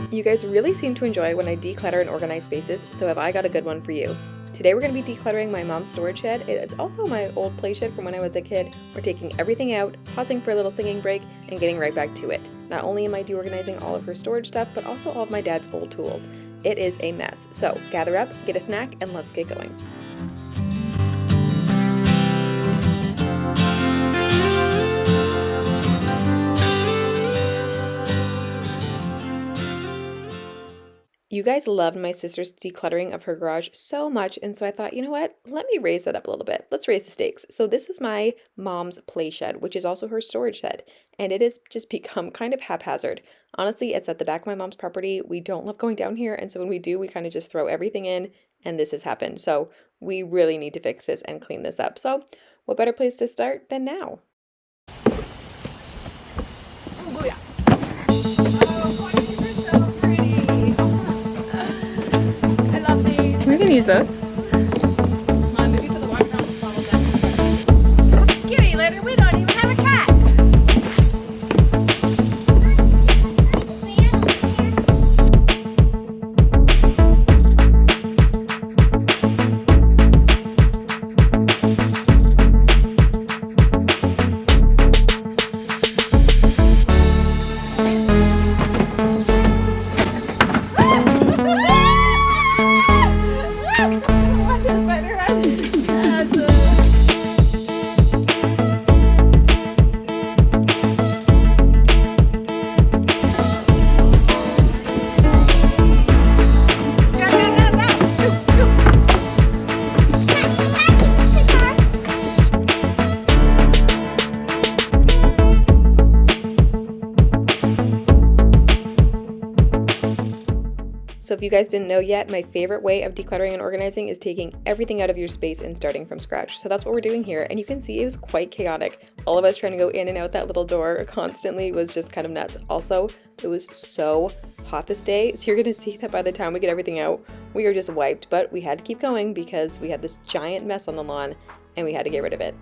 You guys really seem to enjoy when I declutter and organize spaces, so have I got a good one for you. Today we're going to be decluttering my mom's storage shed. It's also my old play shed from when I was a kid. We're taking everything out, pausing for a little singing break, and getting right back to it. Not only am I deorganizing all of her storage stuff, but also all of my dad's old tools. It is a mess. So gather up, get a snack, and let's get going. You guys loved my sister's decluttering of her garage so much, and so I thought, you know what? Let me raise that up a little bit. Let's raise the stakes. So this is my mom's play shed, which is also her storage shed, and it has just become kind of haphazard. Honestly, it's at the back of my mom's property. We don't love going down here, and so when we do, we kind of just throw everything in, and this has happened. So we really need to fix this and clean this up. So what better place to start than now? We can use those. Kitty litter, we don't even have a cat. So if you guys didn't know yet, my favorite way of decluttering and organizing is taking everything out of your space and starting from scratch. So that's what we're doing here. And you can see it was quite chaotic. All of us trying to go in and out that little door constantly was just kind of nuts. Also, it was so hot this day. So you're going to see that by the time we get everything out, we are just wiped. But we had to keep going because we had this giant mess on the lawn and we had to get rid of it.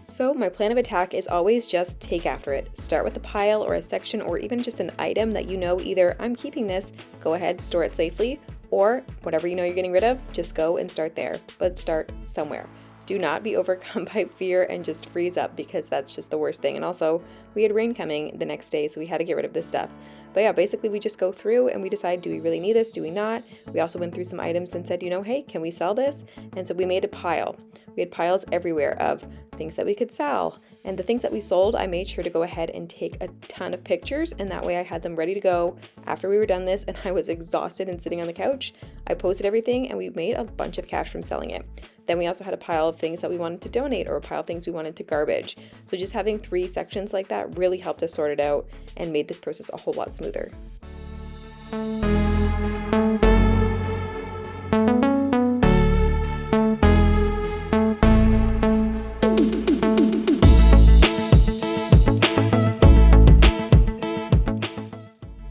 So my plan of attack is always just take after it. Start with a pile or a section or even just an item that you know either I'm keeping this, go ahead, store it safely, or whatever you know you're getting rid of, just go and start there. But start somewhere. Do not be overcome by fear and just freeze up because that's just the worst thing. And also, we had rain coming the next day, so we had to get rid of this stuff. But yeah, basically we just go through and we decide, do we really need this? Do we not? We also went through some items and said, you know, hey, can we sell this? And so we made a pile. We had piles everywhere of things that we could sell. And the things that we sold, I made sure to go ahead and take a ton of pictures, and that way I had them ready to go after we were done this and I was exhausted and sitting on the couch. I posted everything and we made a bunch of cash from selling it. Then we also had a pile of things that we wanted to donate or a pile of things we wanted to garbage. So just having 3 sections like that really helped us sort it out and made this process a whole lot smoother.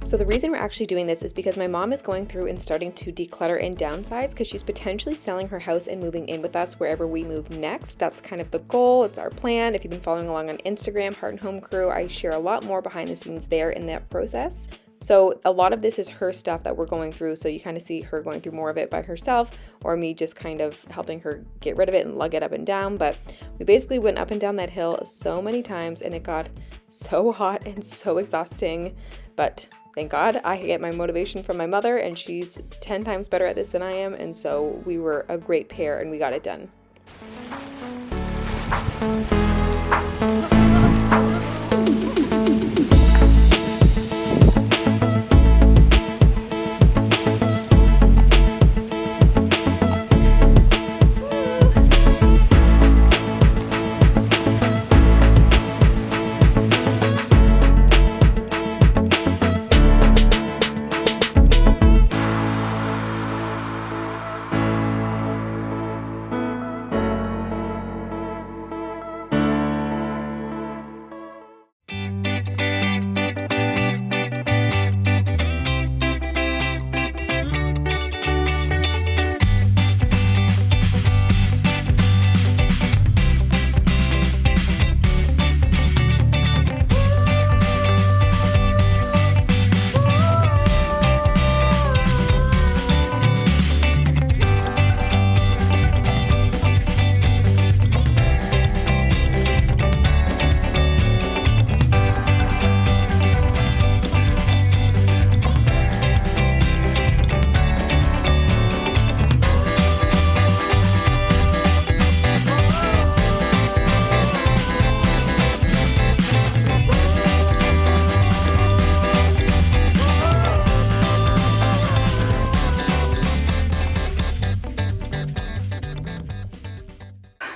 So the reason we're actually doing this is because my mom is going through and starting to declutter and downsize because she's potentially selling her house and moving in with us wherever we move next. That's kind of the goal. It's our plan. If you've been following along on Instagram, Heart and Home Crew, I share a lot more behind the scenes there in that process. So a lot of this is her stuff that we're going through. So you kind of see her going through more of it by herself or me just kind of helping her get rid of it and lug it up and down. But we basically went up and down that hill so many times and it got so hot and so exhausting. But thank God I get my motivation from my mother and she's 10 times better at this than I am. And so we were a great pair and we got it done.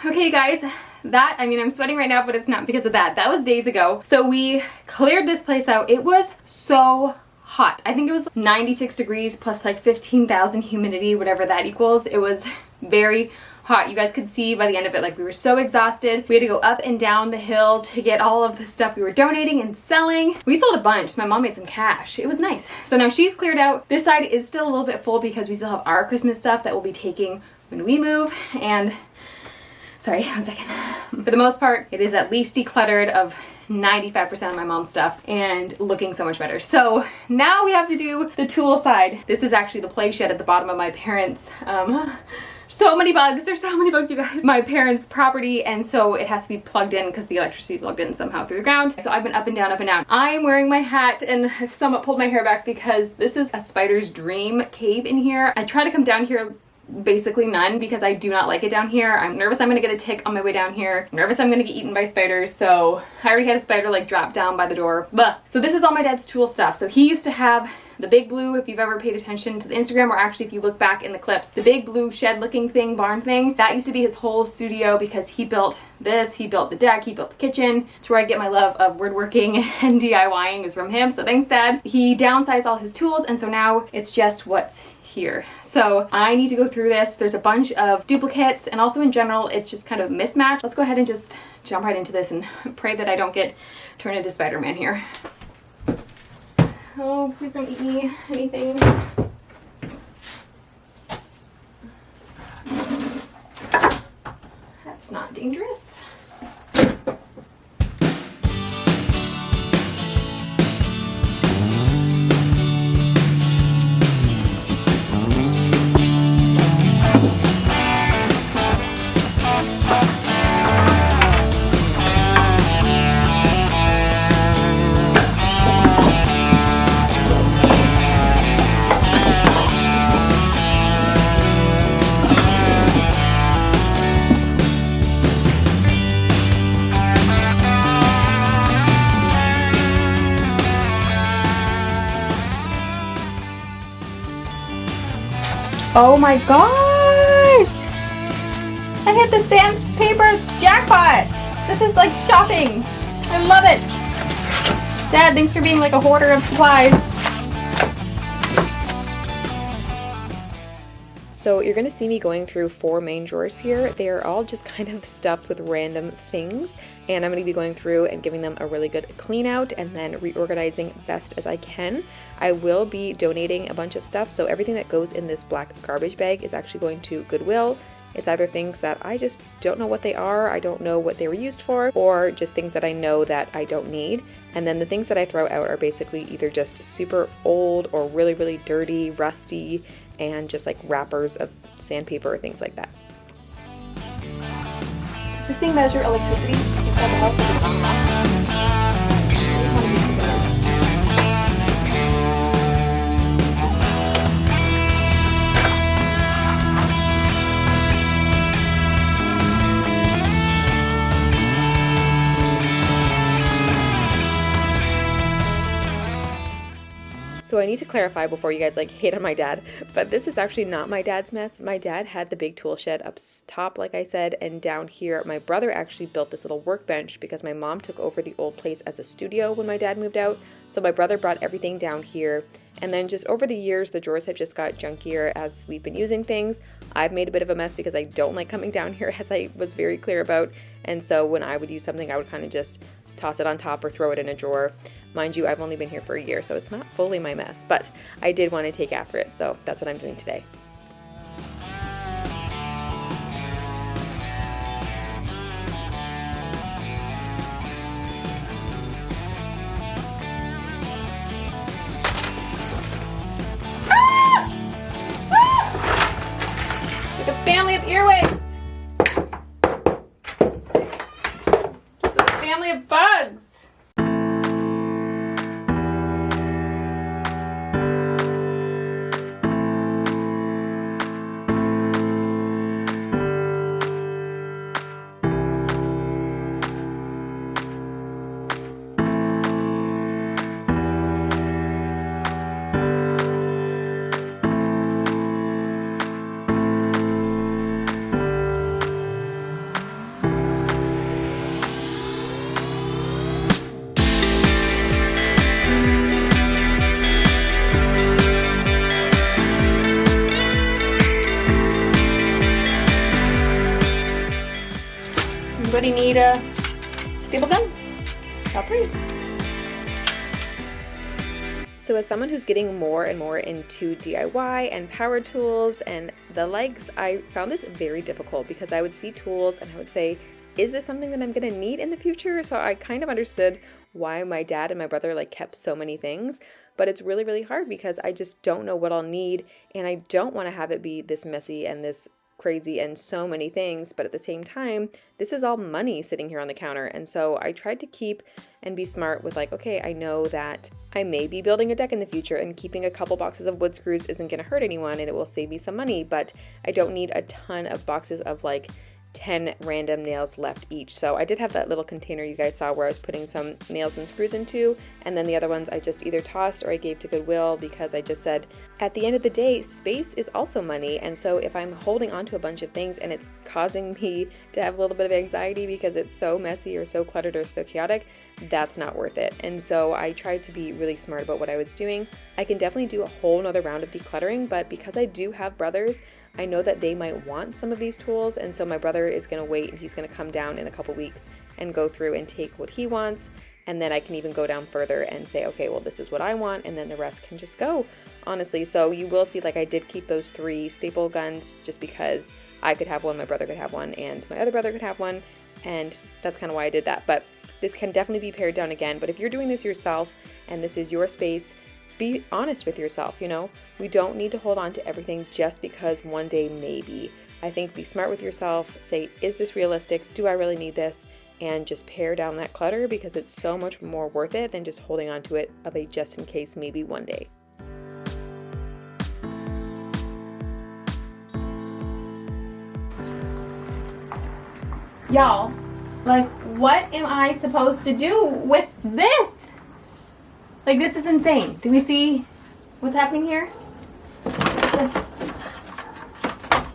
Okay, you guys, I'm sweating right now, but it's not because of that. That was days ago. So we cleared this place out. It was so hot. I think it was 96 degrees plus like 15,000 humidity, whatever that equals. It was very hot. You guys could see by the end of it, like, we were so exhausted. We had to go up and down the hill to get all of the stuff we were donating and selling. We sold a bunch. My mom made some cash. It was nice. So now she's cleared out. This side is still a little bit full because we still have our Christmas stuff that we'll be taking when we move. And sorry, 1 second. For the most part, it is at least decluttered of 95% of my mom's stuff and looking so much better. So now we have to do the tool side. This is actually the play shed at the bottom of my parents' so many bugs. There's so many bugs, you guys. My parents' property, and so it has to be plugged in because the electricity is plugged in somehow through the ground. So I've been up and down, up and down. I am wearing my hat and I've somewhat pulled my hair back because this is a spider's dream cave in here. I try to come down here basically none because I do not like it down here. I'm nervous I'm gonna get a tick on my way down here. I'm nervous I'm gonna get eaten by spiders. So I already had a spider like drop down by the door. But so this is all my dad's tool stuff. So he used to have the big blue, if you've ever paid attention to the Instagram, or actually if you look back in the clips, the big blue shed looking thing, barn thing, that used to be his whole studio because he built this, he built the deck, he built the kitchen. It's where I get my love of woodworking and DIYing is from him. So thanks, Dad. He downsized all his tools, and so now it's just what's here. So I need to go through this. There's a bunch of duplicates, and also in general it's just kind of mismatched. Let's go ahead and just jump right into this and pray that I don't get turned into Spider-Man here. Oh, please don't eat me anything. That's not dangerous. Oh my gosh! I hit the sandpaper jackpot! This is like shopping! I love it! Dad, thanks for being like a hoarder of supplies. So you're going to see me going through 4 main drawers here. They are all just kind of stuffed with random things, and I'm going to be going through and giving them a really good clean out and then reorganizing best as I can. I will be donating a bunch of stuff, so everything that goes in this black garbage bag is actually going to Goodwill. It's either things that I just don't know what they are, I don't know what they were used for, or just things that I know that I don't need. And then the things that I throw out are basically either just super old or really, really dirty, rusty, and just like wrappers of sandpaper or things like that. Does this thing measure electricity inside the house if it's on that? So I need to clarify before you guys like hate on my dad, but this is actually not my dad's mess. My dad had the big tool shed up top, like I said, and down here my brother actually built this little workbench because my mom took over the old place as a studio when my dad moved out. So my brother brought everything down here, and then just over the years the drawers have just got junkier as we've been using things. I've made a bit of a mess because I don't like coming down here, as I was very clear about, and so when I would use something I would kind of just toss it on top or throw it in a drawer. Mind you, I've only been here for a year, so it's not fully my mess, but I did want to take after it, so that's what I'm doing today. Like a family of earwigs! Just a family of bugs! Anybody need a staple gun? Top 3. So as someone who's getting more and more into DIY and power tools and the likes, I found this very difficult because I would see tools and I would say, is this something that I'm going to need in the future? So I kind of understood why my dad and my brother like kept so many things, but it's really, really hard because I just don't know what I'll need and I don't want to have it be this messy and this crazy and so many things, but at the same time, this is all money sitting here on the counter. And so I tried to keep and be smart with like, okay, I know that I may be building a deck in the future and keeping a couple boxes of wood screws isn't going to hurt anyone and it will save me some money, but I don't need a ton of boxes of like 10 random nails left each. So I did have that little container you guys saw where I was putting some nails and screws into, and then the other ones I just either tossed or I gave to Goodwill because I just said at the end of the day, space is also money. And so if I'm holding on to a bunch of things and it's causing me to have a little bit of anxiety because it's so messy or so cluttered or so chaotic, that's not worth it. And so I tried to be really smart about what I was doing. I can definitely do a whole nother round of decluttering, but because I do have brothers, I know that they might want some of these tools, and so my brother is going to wait and he's going to come down in a couple weeks and go through and take what he wants, and then I can even go down further and say, okay, well, this is what I want, and then the rest can just go, honestly. So you will see like I did keep those 3 staple guns just because I could have one, my brother could have one, and my other brother could have one, and that's kind of why I did that. But this can definitely be pared down again. But if you're doing this yourself and this is your space, be honest with yourself, you know? We don't need to hold on to everything just because one day maybe. I think be smart with yourself, say, is this realistic? Do I really need this? And just pare down that clutter because it's so much more worth it than just holding on to it of a just in case maybe one day. Y'all, like, what am I supposed to do with this? Like, this is insane. Do we see what's happening here? This,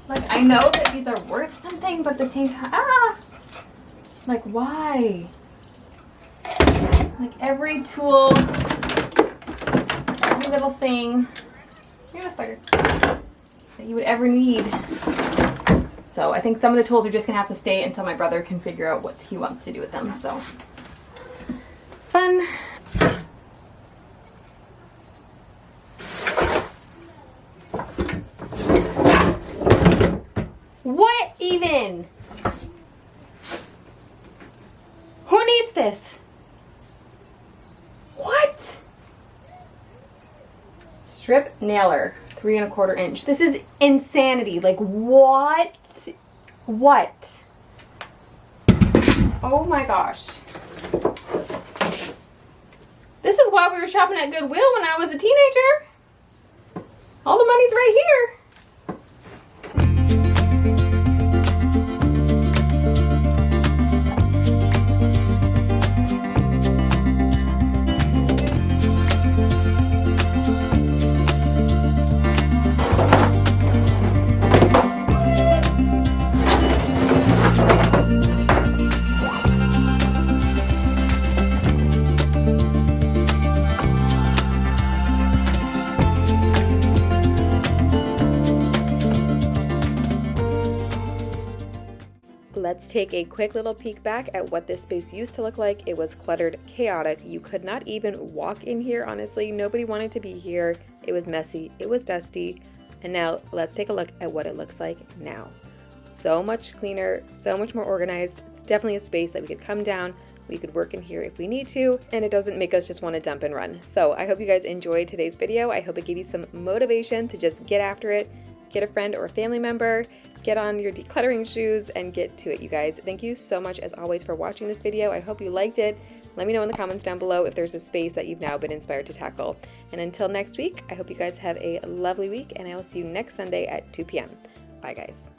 like, I know that these are worth something, but at the same time, like, why? Like, every tool, every little thing, here's a spider, that you would ever need. So I think some of the tools are just gonna have to stay until my brother can figure out what he wants to do with them, so. Fun. What even? Who needs this? What? Strip nailer, 3 1/4 inch. This is insanity. Like, what? What? Oh my gosh. This is why we were shopping at Goodwill when I was a teenager. All the money's right here. Let's take a quick little peek back at what this space used to look like. It was cluttered, chaotic. You could not even walk in here, honestly. Nobody wanted to be here. It was messy, it was dusty. And now let's take a look at what it looks like now. So much cleaner, so much more organized. It's definitely a space that we could come down, we could work in here if we need to, and it doesn't make us just want to dump and run. So I hope you guys enjoyed today's video. I hope it gave you some motivation to just get after it, get a friend or a family member, get on your decluttering shoes and get to it, you guys. Thank you so much as always for watching this video. I hope you liked it. Let me know in the comments down below if there's a space that you've now been inspired to tackle. And until next week, I hope you guys have a lovely week, and I will see you next Sunday at 2 p.m. Bye guys.